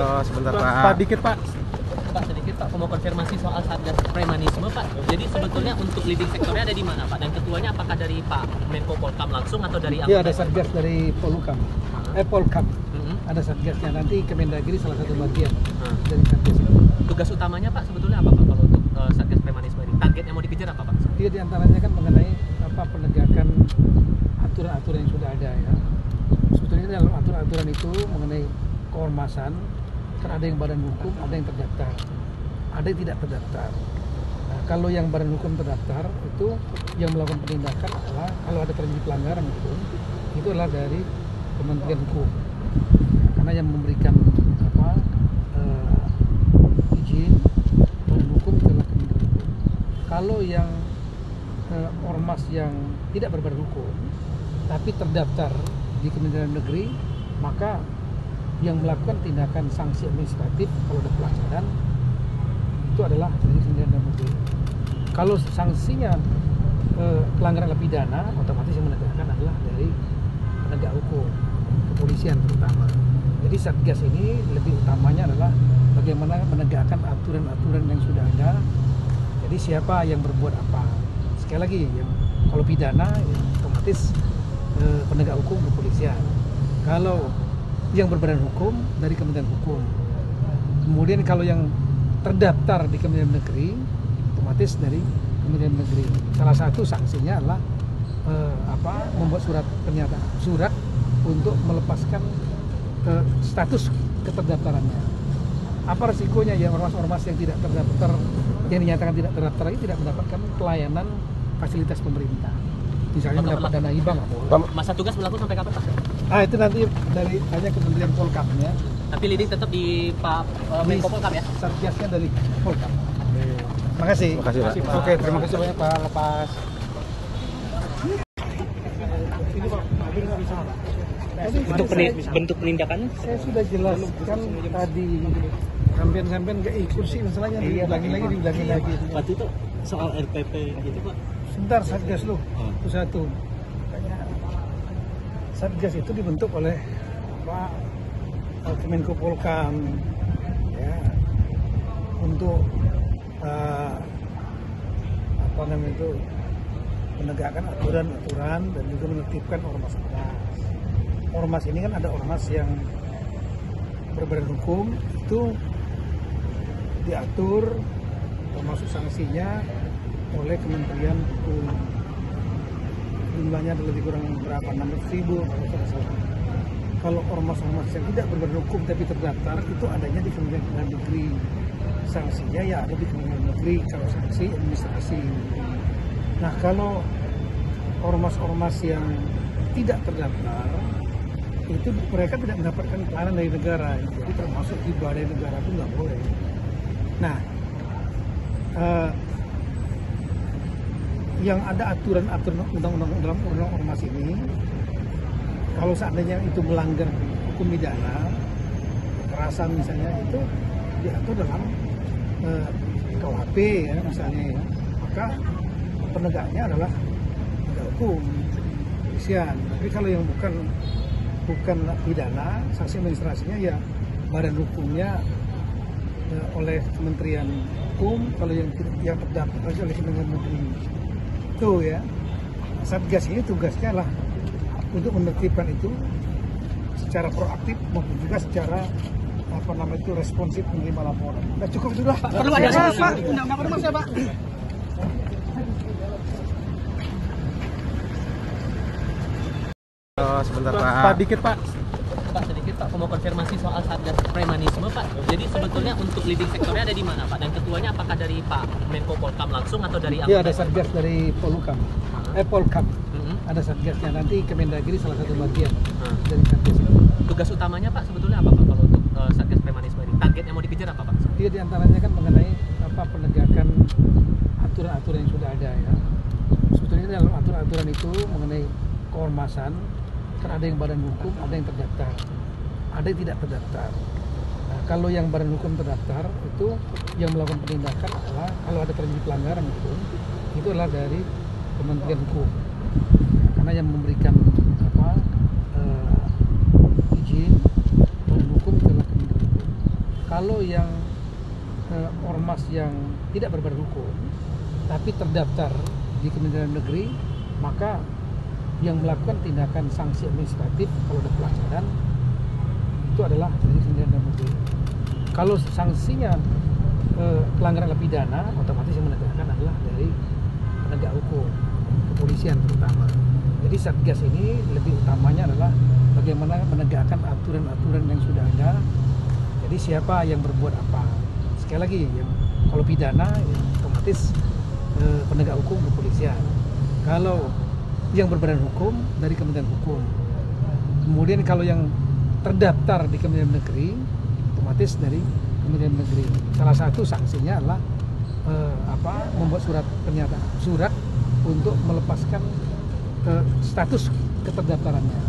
Oh, sebentar Pak. Pak. Pak, dikit Pak. Pak, sedikit Pak, mau konfirmasi soal Satgas Premanisme Pak. Jadi sebetulnya untuk leading sektornya ada di mana Pak? Dan ketuanya apakah dari Pak Menko Polkam langsung atau dari Iya, ada Satgas dari Polhukam. Polkam. Mhm. Ada Satgasnya, nanti Kemendagri salah satu bagian Hmm. dari Satgas itu. Tugas utamanya Pak sebetulnya apa Pak kalau untuk Satgas Premanisme ini? Target yang mau dikejar apa Pak? Iya, diantaranya kan mengenai penegakan aturan-aturan yang sudah ada ya. Sebetulnya dalam aturan-aturan itu mengenai keormasan, kan ada yang badan hukum, ada yang terdaftar, ada yang tidak terdaftar. Nah, kalau yang badan hukum terdaftar itu yang melakukan penindakan adalah kalau ada terjadi pelanggaran itu adalah dari Kementerian Hukum. Karena yang memberikan izin badan hukum itu adalah Kementerian Hukum. Kalau yang ormas yang tidak berbadan hukum tapi terdaftar di Kementerian Negeri, maka yang melakukan tindakan sanksi administratif kalau ada pelanggaran itu adalah dari Kementerian Negeri. Kalau sanksinya pelanggaran pidana, otomatis yang menegakkan adalah dari penegak hukum, kepolisian terutama. Jadi Satgas ini lebih utamanya adalah bagaimana menegakkan aturan-aturan yang sudah ada. Jadi siapa yang berbuat apa. Sekali lagi, kalau pidana ya, otomatis penegak hukum, kepolisian. Kalau yang berbadan hukum dari Kementerian Hukum. Kemudian kalau yang terdaftar di Kementerian Negeri, otomatis dari Kementerian Negeri. Salah satu sanksinya adalah membuat surat untuk melepaskan status keterdaftarannya. Apa resikonya ya ormas-ormas yang tidak terdaftar, yang dinyatakan tidak terdaftar ini tidak mendapatkan pelayanan fasilitas pemerintah. Misalnya mendapat dana hibah nggak boleh. Masa tugas berlaku sampai kapan Pak? Itu nanti dari hanya Kementerian Polkam ya. Tapi leading tetap di Pak Menko Polkam ya? Satgasnya dari Polkam. Makasih. Makasih, Pak. Oke, terima kasih banyak Pak. Lepas. Untuk bentuk penindakannya? Saya sudah jelaskan tadi. Sampean nggak ikut sih masalahnya. Diulangin lagi. Waktu itu soal RPP gitu Pak? Sebentar, Satgas lu. Itu satu. Makanya Satgas itu dibentuk oleh Pak Kemenko Polkam ya, untuk menegakkan aturan-aturan dan juga menertibkan ormas-ormas. Ormas ini kan ada ormas yang berbadan hukum, itu diatur termasuk sanksinya oleh Kementerian Hukum. Jumlahnya ada lebih kurang berapa, 600.000 kalau tidak salah. Kalau ormas-ormas yang tidak berbadan hukum tapi terdaftar itu adanya di Kementerian Negeri. Sanksinya ya ada di Kementerian Negeri kalau sanksi administrasi. Nah, kalau ormas-ormas yang tidak terdaftar itu mereka tidak mendapatkan pelayanan dari negara, jadi termasuk hibah dari negara pun nggak boleh. Nah, yang ada aturan-aturan undang-undang dalam undang ormas ini, kalau seandainya itu melanggar hukum pidana, kekerasan misalnya, itu diatur dalam KUHP ya misalnya ya, maka penegaknya adalah penegak hukum, kepolisian. Tapi kalau yang bukan pidana, sanksi administrasinya ya badan hukumnya oleh Kementerian Hukum, kalau yang terdaftar oleh Kementerian Negeri. Itu ya, Satgas ini tugasnya lah untuk menertibkan itu secara proaktif maupun juga secara responsif menerima laporan. Nah, cukup sudah. Perlu ada Pak. Undang-undang ormas ya Pak. Oh, sebentar Pak. Pak, dikit Pak. Pak, sedikit Pak, mau konfirmasi soal Satgas Premanisme Pak. Jadi sebetulnya untuk leading sektornya ada di mana Pak? Dan ketuanya apakah dari Pak Menko Polkam langsung atau dari Iya, ada Satgas dari Polhukam. Polkam. Mhm. Ada Satgasnya, nanti Kemendagri salah satu bagian Hmm. dari Satgas itu. Tugas utamanya Pak sebetulnya apa Pak kalau untuk Satgas Premanisme ini? Target yang mau dikejar apa Pak? Iya, diantaranya kan mengenai penegakan aturan-aturan yang sudah ada ya. Sebetulnya dalam aturan-aturan itu mengenai keormasan, kan ada yang badan hukum, ada yang terdaftar, ada yang tidak terdaftar. Nah, kalau yang badan hukum terdaftar itu yang melakukan penindakan adalah kalau ada terjadi pelanggaran itu adalah dari Kementerian Hukum. Karena yang memberikan izin badan hukum itu adalah Kementerian Hukum. kalau yang ormas yang tidak berbadan hukum tapi terdaftar di Kementerian Negeri, maka yang melakukan tindakan sanksi administratif kalau ada pelanggaran itu adalah dari Kementerian Negeri. Kalau sanksinya pelanggaran pidana, otomatis yang menegakkan adalah dari penegak hukum, kepolisian terutama. Jadi Satgas ini lebih utamanya adalah bagaimana menegakkan aturan-aturan yang sudah ada. Jadi siapa yang berbuat apa. Sekali lagi, kalau pidana ya, otomatis penegak hukum kepolisian. Kalau yang berbadan hukum dari Kementerian Hukum. Kemudian kalau yang terdaftar di Kementerian Negeri, otomatis dari Kementerian Negeri. Salah satu sanksinya adalah membuat surat untuk melepaskan status keterdaftarannya.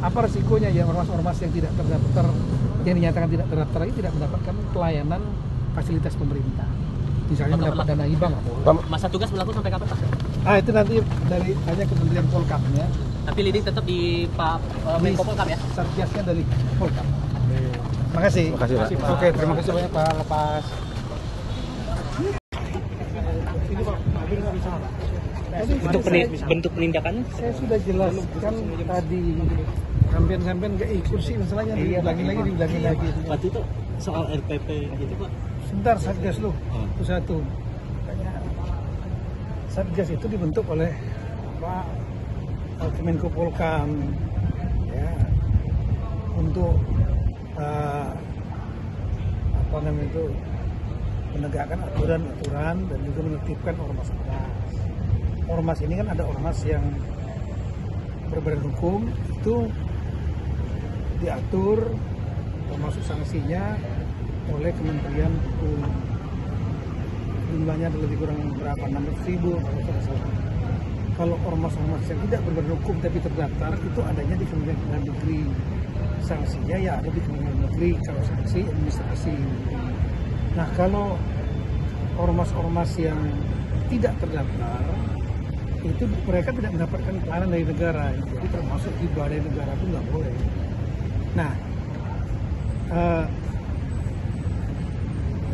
Apa resikonya ya ormas-ormas yang tidak terdaftar, yang dinyatakan tidak terdaftar ini tidak mendapatkan pelayanan fasilitas pemerintah. Misalnya mendapat dana hibah nggak boleh. Masa tugas berlaku sampai kapan, Pak? Itu nanti dari hanya Kementerian Polkam ya. Tapi leading tetap di Pak Menko Polkam ya? Satgasnya dari Polkam. Terima kasih. Pak. Oke, terima kasih banyak Pak. Lepas. Untuk bentuk penindakannya? Saya sudah jelaskan tadi. Sampean nggak ikut sih masalahnya, diulangi lagi. Waktu itu soal RPP gitu Pak. Sebentar, Satgas loh. Itu satu. Makanya Satgas itu dibentuk oleh Pak Menko Polkam ya, untuk menegakkan aturan-aturan dan juga menertibkan ormas-ormas. Ormas ini kan ada ormas yang berbadan hukum, itu diatur termasuk sanksinya oleh Kementerian Hukum. Jumlahnya ada lebih kurang berapa, 600.000 kalau tidak salah. Kalau ormas-ormas yang tidak berbadan hukum tapi terdaftar itu adanya di Kementerian Negeri. Sanksinya ya ada di Kementerian Negeri kalau sanksi administrasi. Nah, kalau ormas-ormas yang tidak terdaftar itu mereka tidak mendapatkan pelayanan dari negara, jadi termasuk hibah dari negara pun nggak boleh. Nah,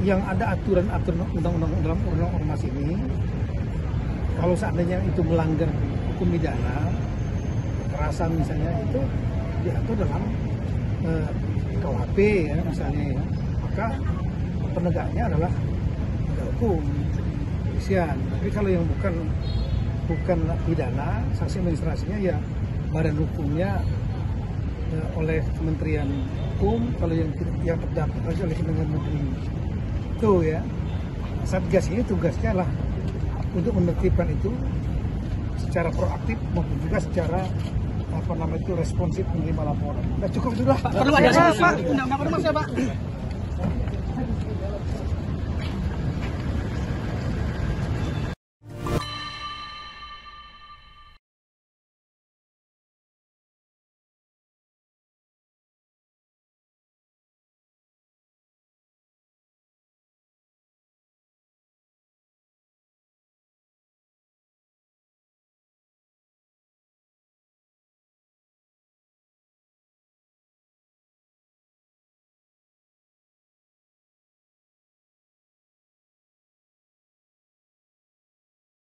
yang ada aturan-aturan undang-undang dalam undang ormas ini, kalau seandainya itu melanggar hukum pidana, kekerasan misalnya, itu diatur dalam KUHP ya misalnya ya, maka penegaknya adalah penegak hukum, kepolisian. Tapi kalau yang bukan pidana, sanksi administrasinya ya badan hukumnya oleh Kementerian Hukum, kalau yang terdaftar oleh Kementerian Negeri. Itu ya, Satgas ini tugasnya lah untuk menertibkan itu secara proaktif maupun juga secara responsif menerima laporan. Nah, cukup sudah. Perlu ada Pak. Undang-undang ormas ya Pak.